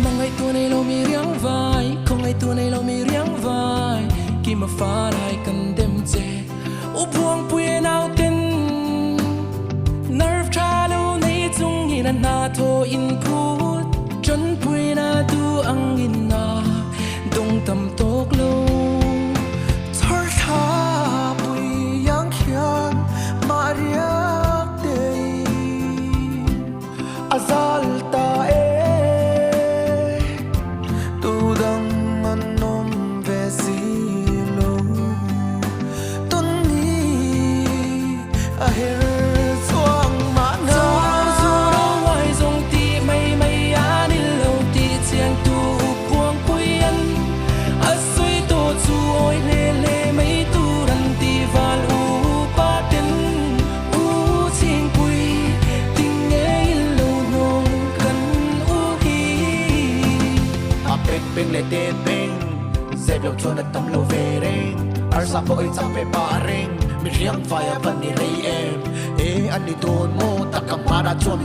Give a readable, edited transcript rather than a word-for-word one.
mà ngày tua này lâu Miriangvai không ngày tua này lâu Miriangvai khi mà phá lại cần đêm chê u buông bùi nào tin nerve tra lâu này chung nhìn anh na thô input chân bùi na du ang in na đông tâm tốt lâu thar tha bùi yang khian Mariak day azal ta tu dang anom vesilo tunni ahir chuang ma na zu lo wai zong ti mai mai an lo ti chiang tu buang puian asui to chu oi le le mai tu ran ti val u pa tin u ching pui ting e lo nong kan u hi a pek pek le te peng zeb lo chona tam lo ve reng ar sa po ai chang pe pa reng Miriangvai a van ni rei em e an ni ton mo takam para chon